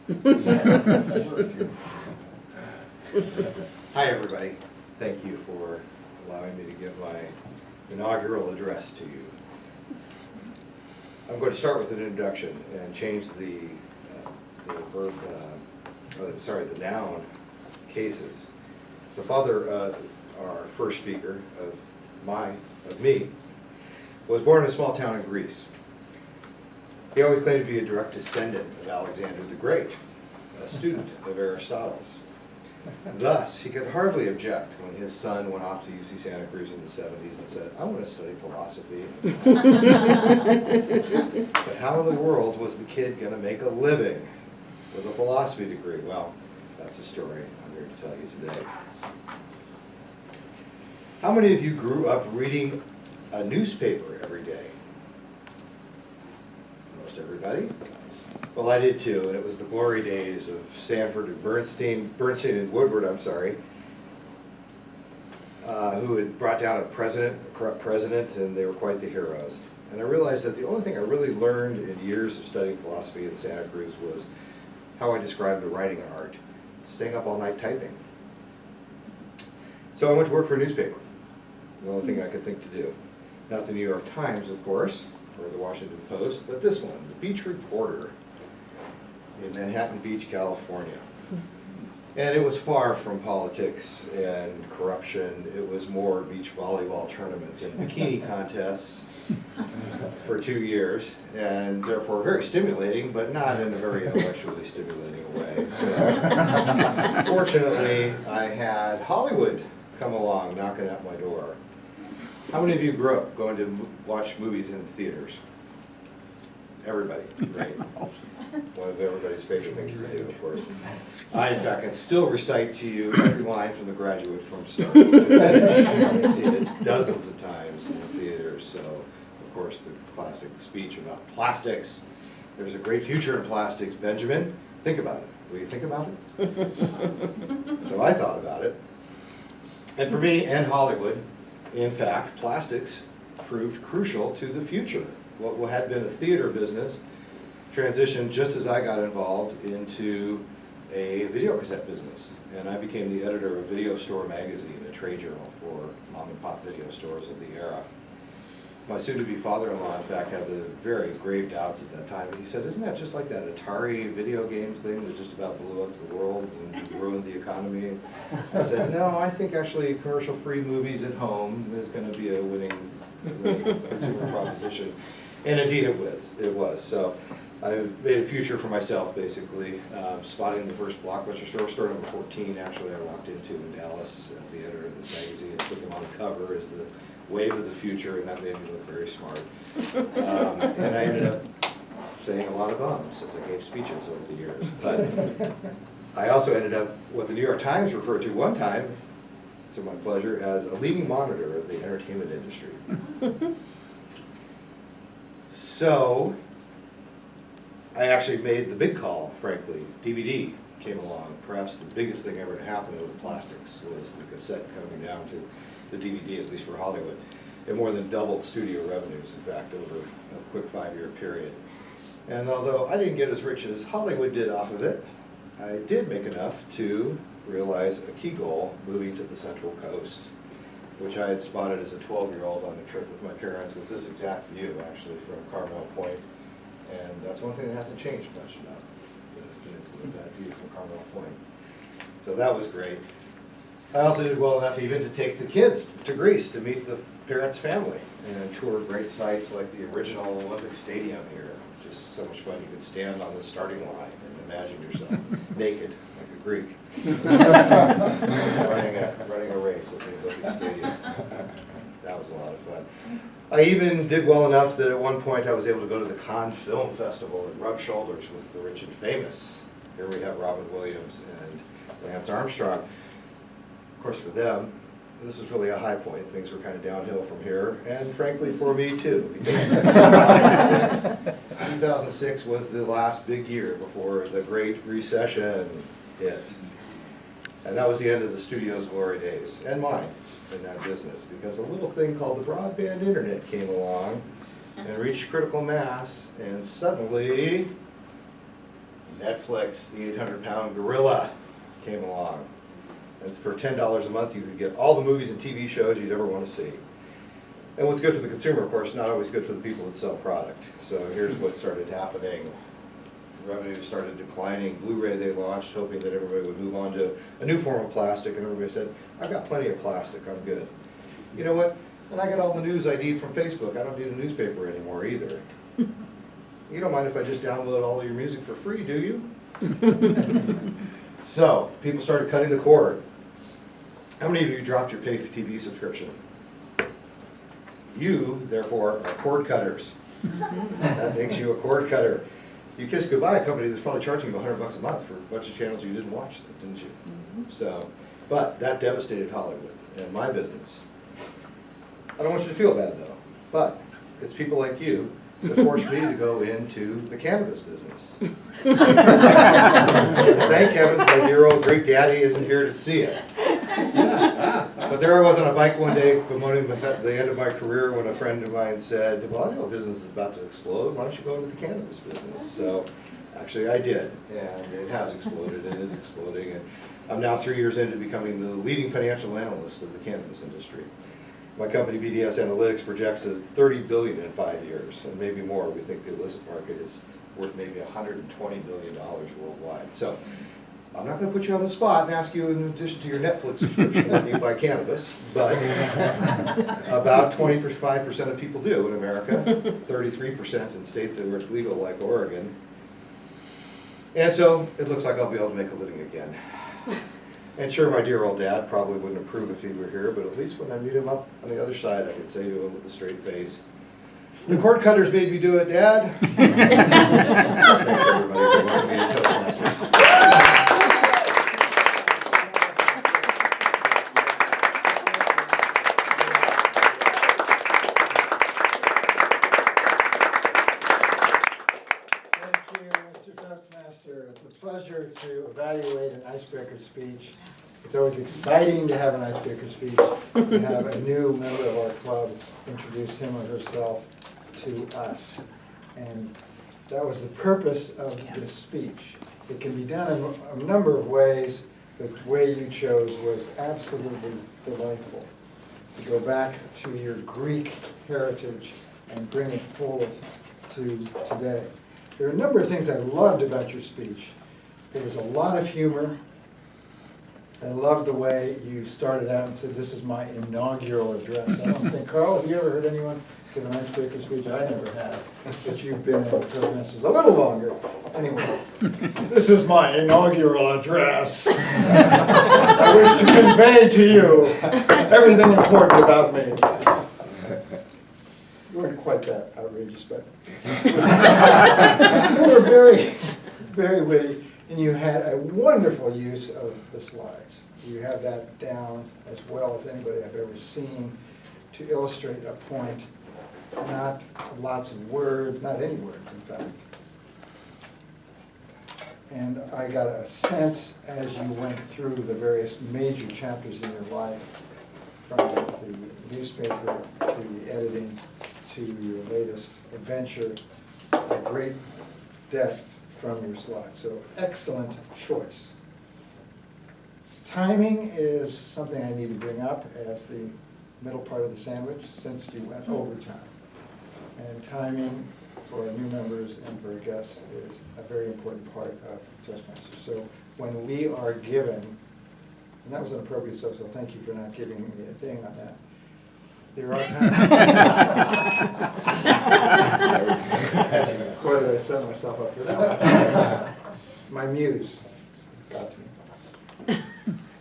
Hi, everybody. Thank you for allowing me to give my inaugural address to you. I'm going to start with an introduction and change the noun cases. The father, our first speaker of me, was born in a small town in Greece. He always claimed to be a direct descendant of Alexander the Great, a student of Aristotle's. Thus, he could hardly object when his son went off to UC Santa Cruz in the 70s and said, I want to study philosophy. But how in the world was the kid going to make a living with a philosophy degree? Well, that's a story I'm here to tell you today. How many of you grew up reading a newspaper every day? Most everybody. Well, I did too, and it was the glory days of Sanford and Bernstein and Woodward, who had brought down a corrupt president, and they were quite the heroes. And I realized that the only thing I really learned in years of studying philosophy in Santa Cruz was how I described the writing art, staying up all night typing. So I went to work for a newspaper, the only thing I could think to do. Not the New York Times, of course, or the Washington Post, but this one, the Beach Reporter, in Manhattan Beach, California. And it was far from politics and corruption. It was more beach volleyball tournaments and bikini contests for 2 years, and therefore very stimulating, but not in a very intellectually stimulating way. So, fortunately, I had Hollywood come along knocking at my door. How many of you grew up going to watch movies in theaters? Everybody, right? One of everybody's favorite things to do, of course. I, in fact, can still recite to you every line from The Graduate from start to finish. I've seen it dozens of times in the theaters. So, of course, the classic speech about plastics. There's a great future in plastics, Benjamin. Think about it. Will you think about it? So I thought about it. And for me and Hollywood, in fact, plastics proved crucial to the future. What had been a theater business transitioned just as I got involved into a video cassette business. And I became the editor of Video Store magazine, a trade journal for mom and pop video stores of the era. My soon-to-be father-in-law, in fact, had the very grave doubts at that time. He said, isn't that just like that Atari video game thing that just about blew up the world and ruined the economy? I said, no, I think actually commercial-free movies at home is going to be a winning consumer proposition. And indeed it was. So I made a future for myself, basically, spotting the first Blockbuster store number 14, actually, I walked into in Dallas as the editor of this magazine, and put them on the cover as the wave of the future, and that made me look very smart. And I ended up saying a lot of ums as I gave speeches over the years. But I also ended up what the New York Times referred to one time, to my pleasure, as a leading monitor of the entertainment industry. So I actually made the big call, frankly. DVD came along. Perhaps the biggest thing ever to happen with plastics was the cassette coming down to the DVD, at least for Hollywood. It more than doubled studio revenues, in fact, over a quick 5-year period. And although I didn't get as rich as Hollywood did off of it, I did make enough to realize a key goal, moving to the Central Coast, which I had spotted as a 12-year-old on a trip with my parents with this exact view, actually, from Carmel Point. And that's one thing that hasn't changed much about the peninsula, is that view from Carmel Point. So that was great. I also did well enough even to take the kids to Greece to meet the parents' family and tour great sites like the original Olympic Stadium here. Just so much fun. You could stand on the starting line and imagine yourself naked like a Greek running a race at the Olympic Stadium. That was a lot of fun. I even did well enough that at one point I was able to go to the Cannes Film Festival and rub shoulders with the rich and famous. Here we have Robin Williams and Lance Armstrong. Of course, for them, this was really a high point. Things were kind of downhill from here, and frankly for me too. Because 2006 was the last big year before the Great Recession hit. And that was the end of the studio's glory days, and mine in that business, because a little thing called the broadband internet came along and reached critical mass, and suddenly Netflix, the 800-pound gorilla, came along. And for $10 a month, you could get all the movies and TV shows you'd ever want to see. And what's good for the consumer, of course, not always good for the people that sell product. So here's what started happening. Revenue started declining. Blu-ray they launched, hoping that everybody would move on to a new form of plastic, and everybody said, I've got plenty of plastic, I'm good. You know what? And I get all the news I need from Facebook. I don't need a newspaper anymore either. You don't mind if I just download all of your music for free, do you? So, people started cutting the cord. How many of you dropped your paid TV subscription? You, therefore, are cord cutters. That makes you a cord cutter. You kissed goodbye a company that's probably charging you $100 a month for a bunch of channels you didn't watch, didn't you? So, but that devastated Hollywood and my business. I don't want you to feel bad though, but it's people like you that forced me to go into the cannabis business. Thank heavens my dear old Greek daddy isn't here to see it. But there I was on a bike one day promoting the end of my career when a friend of mine said, well, I know business is about to explode, why don't you go into the cannabis business? So actually I did, and it has exploded and is exploding. And I'm now 3 years into becoming the leading financial analyst of the cannabis industry. My company, BDS Analytics, projects at $30 billion in 5 years, and maybe more. We think the illicit market is worth maybe $120 billion worldwide. So I'm not going to put you on the spot and ask you, in addition to your Netflix subscription, that you buy cannabis, but about 25% of people do in America, 33% in states where it's legal, like Oregon. And so it looks like I'll be able to make a living again. And sure, my dear old dad probably wouldn't approve if he were here, but at least when I meet him up on the other side, I could say to him with a straight face, the cord cutters made me do it, Dad. Thanks everybody for welcoming me to Toastmasters. It's a pleasure to evaluate an Icebreaker speech. It's always exciting to have an Icebreaker speech, to have a new member of our club introduce him or herself to us. And that was the purpose of this speech. It can be done in a number of ways, but the way you chose was absolutely delightful. To go back to your Greek heritage and bring it forth to today. There are a number of things I loved about your speech. There was a lot of humor. I loved the way you started out and said, this is my inaugural address. I don't think, Carl, have you ever heard anyone give an Icebreaker speech? I never have, but you've been in Toastmasters a little longer. Anyway, this is my inaugural address. I wish to convey to you everything important about me. You weren't quite that outrageous, but you were very, very witty, and you had a wonderful use of the slides. You have that down as well as anybody I've ever seen to illustrate a point, not lots of words, not any words, in fact. And I got a sense as you went through the various major chapters in your life, from the newspaper to the editing, to your latest adventure, a great depth from your slides. So excellent choice. Timing is something I need to bring up as the middle part of the sandwich, since you went overtime. And timing for new members and for guests is a very important part of Toastmasters. So when we are given, and that was an appropriate so thank you for not giving me a ding on that. There are times. Boy, did I set myself up for that one. My muse got to me.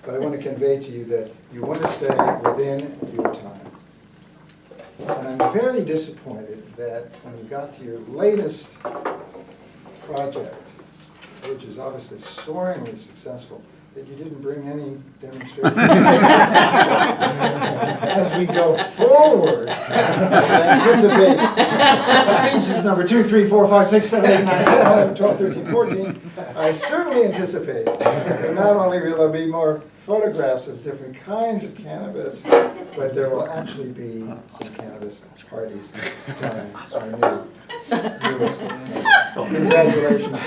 But I want to convey to you that you want to stay within your time. And I'm very disappointed that when you got to your latest project, which is obviously soaringly successful, that you didn't bring any demonstration. As we go forward, I anticipate speeches number 2, 3, 4, 5, 6, 7, 8, 9, 10, 11, 12, 13, 14. I certainly anticipate that not only will there be more photographs of different kinds of cannabis, but there will actually be some cannabis parties during our newest. Congratulations.